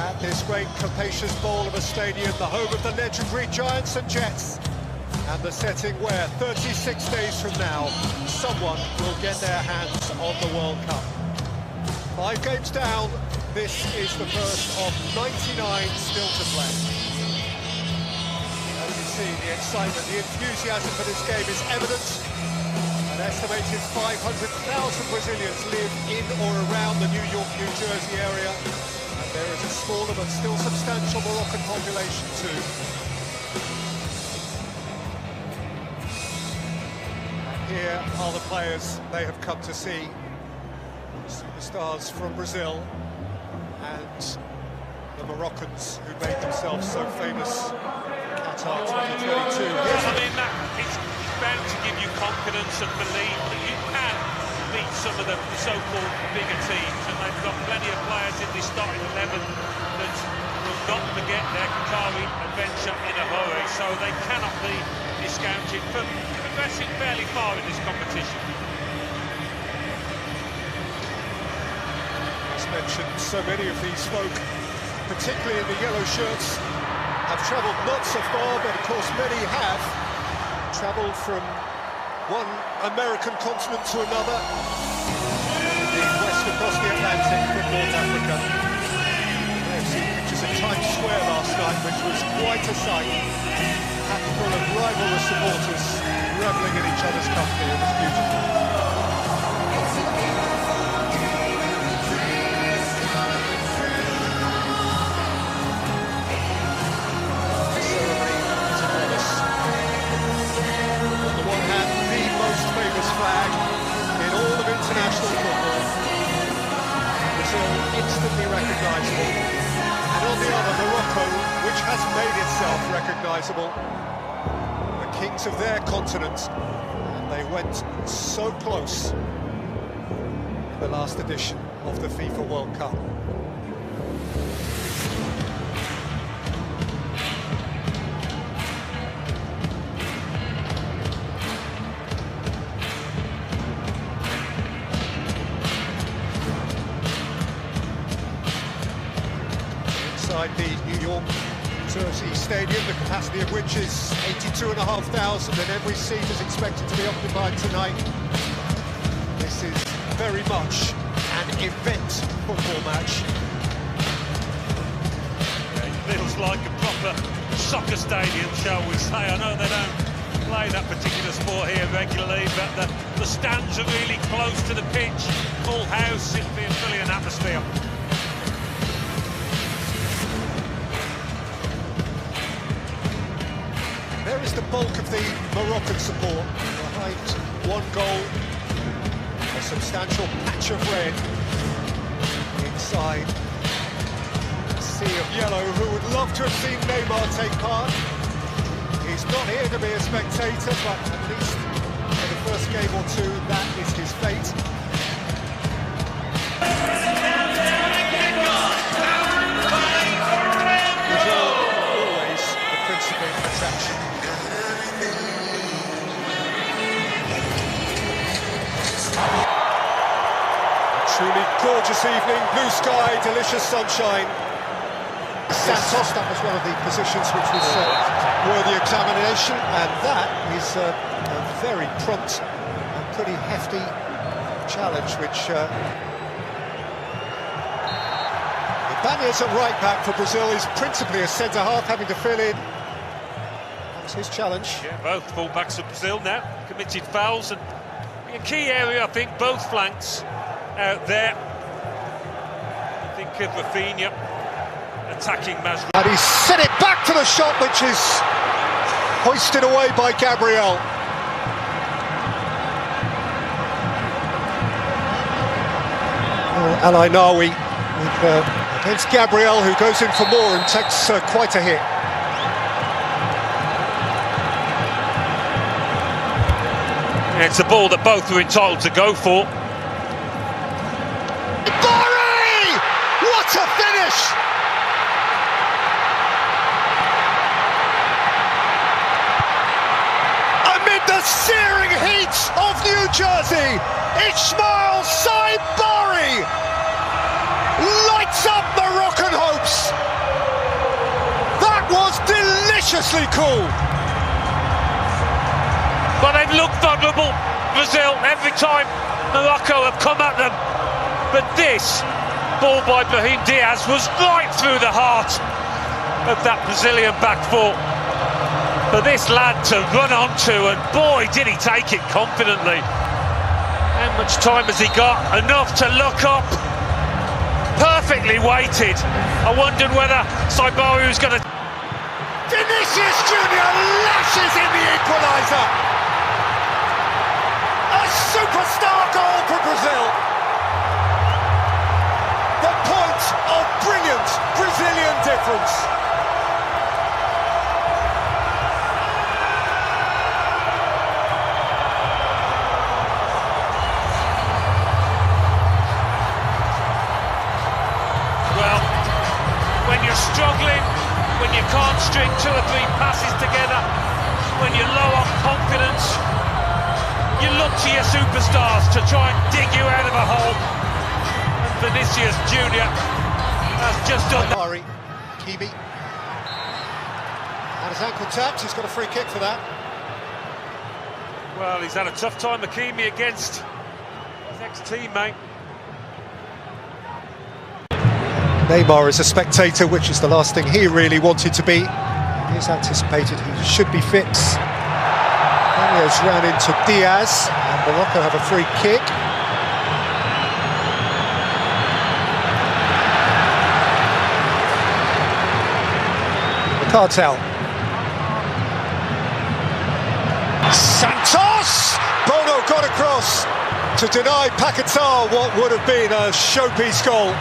At this great capacious bowl of a stadium, the home of the legendary Giants and Jets, and the setting where 36 days from now someone will get their hands on the World Cup. 5 games down, this is the first of 99 still to play. As you see, the excitement, the enthusiasm for this game is evident. An estimated 500,000 Brazilians live in or around the New York, New Jersey area. And there is a smaller but still substantial Moroccan population too. And here are the players they have come to see. Superstars from Brazil and the Moroccans who made themselves so famous in Qatar 2022. It's bound to give you confidence and belief that you can beat some of the so-called bigger teams, and they've got plenty of players in this starting 11 that will not forget their Qatari adventure in a hurry, so they cannot be discounted for progressing fairly far in this competition. As mentioned, so many of these folk, particularly in the yellow shirts, have travelled not so far, but of course many have travelled from one American continent to another, indeed west across the Atlantic from North Africa. I have seen pictures of Times Square last night, which was quite a sight, packed full of rivalrous supporters revelling in each other's company. It was beautiful. International football, Brazil instantly recognisable, and on the other Morocco, which has made itself recognisable, the kings of their continent, and they went so close in the last edition of the FIFA World Cup. Inside the New York, New Jersey stadium, the capacity of which is 82,500, and every seat is expected to be occupied tonight. This is very much an event football match. Yeah, it feels like a proper soccer stadium, shall we say. I know they don't play that particular sport here regularly, but the stands are really close to the pitch. Full house, it'll be a brilliant atmosphere. There is the bulk of the Moroccan support behind one goal, a substantial patch of red inside a sea of yellow. Who would love to have seen Neymar take part? He's not here to be a spectator, but at least for the first game or two, that is his fate. Brazil, always the principal attraction. Truly gorgeous evening, blue sky, delicious sunshine. Santos, that was one of the positions which was worthy examination, and that is a very prompt and pretty hefty challenge, which Ibanez at right back for Brazil is principally a centre-half, having to fill in. That was his challenge. Yeah, both full-backs of Brazil now committed fouls, and a key area, I think, both flanks out there. Think of Rafinha attacking Mazraoui. And he's sent it back to the shot, which is hoisted away by Gabriel. Al Ainawi against Gabriel, who goes in for more and takes quite a hit. Yeah, it's a ball that both were entitled to go for. What a finish! Amid the searing heat of New Jersey, Ismail Saibari lights up Moroccan hopes. deliciously cool. But they've looked vulnerable, Brazil, every time Morocco have come at them. But this ball by Brahim Diaz was right through the heart of that Brazilian back four for this lad to run onto, and boy did he take it confidently. How much time has he got? Enough to look up. Perfectly weighted. I wondered whether Saibari was going to... Vinicius Junior lashes in the equaliser. A superstar goal for Brazil. The point of brilliant Brazilian difference. Well, when you're struggling, when you can't string 2 or 3 passes together, when you're low on confidence, you look to your superstars to try and dig you out of a hole. And Vinicius Junior has just done that. Kimi. And his ankle tapped, he's got a free kick for that. Well, he's had a tough time, Hakimi, against his ex-teammate. Neymar is a spectator, which is the last thing he really wanted to be. He's anticipated he should be fit. Daniels ran into Diaz, and Morocco have a free kick. The cartel. Santos! Bono got across to deny Paquetá what would have been a showpiece goal.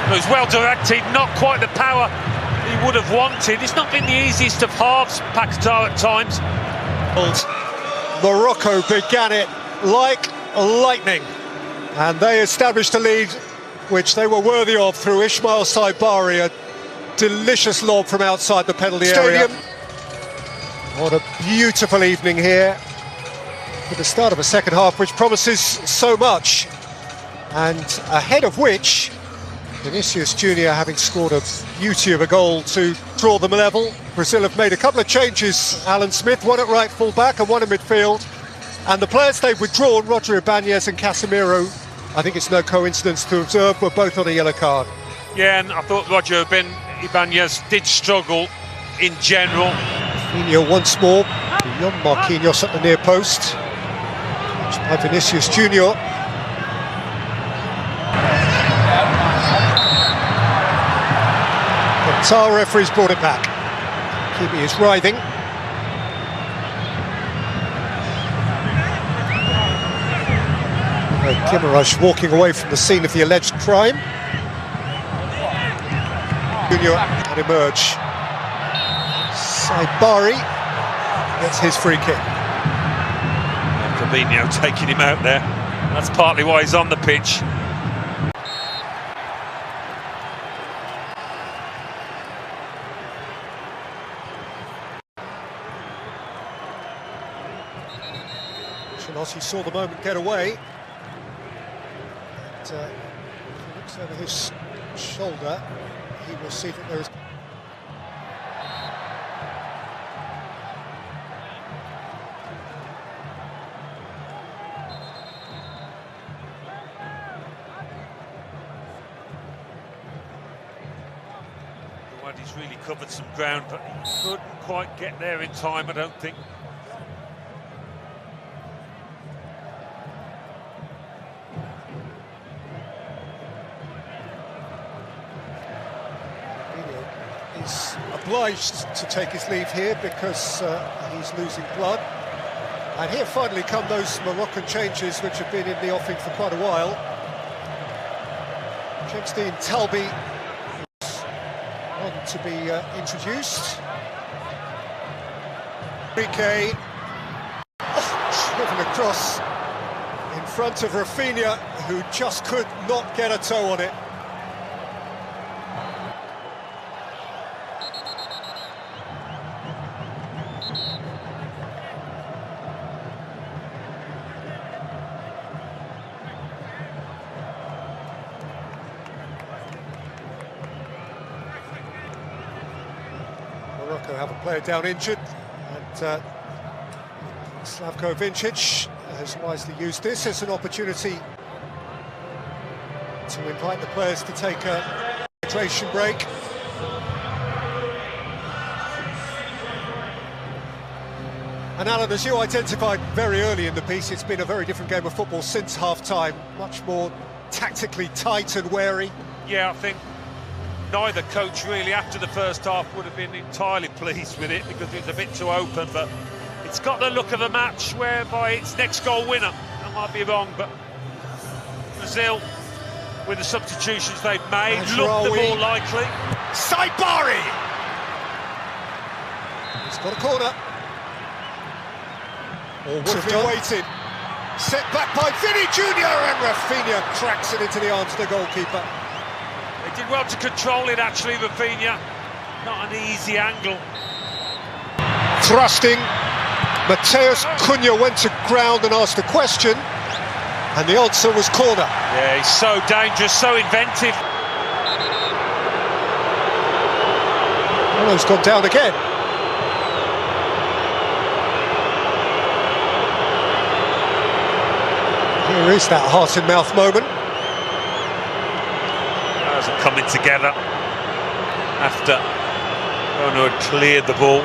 It was well directed, not quite the power he would have wanted. It's not been the easiest of halves, Paquetá, at times. Morocco began it like lightning, and they established a lead which they were worthy of through Ismail Saibari, a delicious lob from outside the penalty area. What a beautiful evening here for the start of a second half which promises so much, and ahead of which Vinicius Junior, having scored a beauty of a goal to draw them level. Brazil have made a couple of changes. Alan Smith, one at right full back and one in midfield. And the players they've withdrawn, Roger Ibanez and Casemiro, I think it's no coincidence to observe, were both on a yellow card. Yeah, and I thought Roger Ibanez did struggle in general. Rafinha once more, beyond Marquinhos at the near post. By Vinicius Junior. Qatar referees brought it back. Kimi is writhing. Guimaraes walking away from the scene of the alleged crime. Junior can emerge. Saibari gets his free kick. Fabinho taking him out there. That's partly why he's on the pitch. He saw the moment get away. And, if he looks over his shoulder, he will see that there is... Well, he's really covered some ground, but he couldn't quite get there in time, I don't think. He's obliged to take his leave here because he's losing blood. And here finally come those Moroccan changes which have been in the offing for quite a while. Jemstein Talbi is on to be introduced. Riquet driven across in front of Rafinha, who just could not get a toe on it. Morocco have a player down injured, and Slavko Vincic has wisely used this as an opportunity to invite the players to take a hydration break. And Alan, as you identified very early in the piece, it's been a very different game of football since half-time, much more tactically tight and wary. Yeah, I think neither coach really after the first half would have been entirely pleased with it because it was a bit too open, but it's got the look of a match whereby it's next goal winner. I might be wrong, but Brazil, with the substitutions they've made, look the more likely. Saibari! He's got a corner. Or would have been waited. Set back by Vinny Jr. and Rafinha cracks it into the arms of the goalkeeper. They did well to control it actually, Rafinha. Not an easy angle. Thrusting. Mateus Cunha went to ground and asked a question, and the answer was corner. Yeah, he's so dangerous, so inventive. Oh, he's gone down again. Here is that heart-in-mouth moment. As a coming together after Ono had cleared the ball.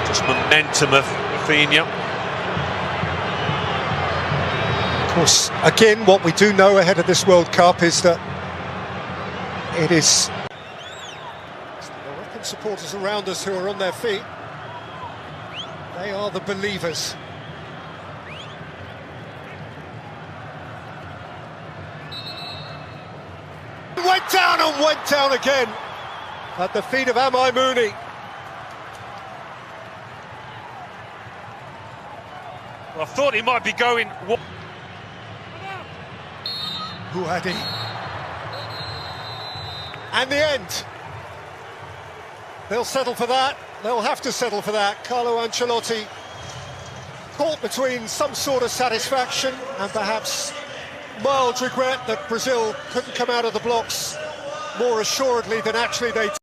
Just momentum of Rafinha. Of course, again, what we do know ahead of this World Cup is that it is the Moroccan supporters around us who are on their feet. They are the believers. Went down again at the feet of Amai Mooney. Well, I thought he might be going. Houadi. And the end. They'll settle for that. They'll have to settle for that. Carlo Ancelotti caught between some sort of satisfaction and perhaps mild regret that Brazil couldn't come out of the blocks more assuredly than actually they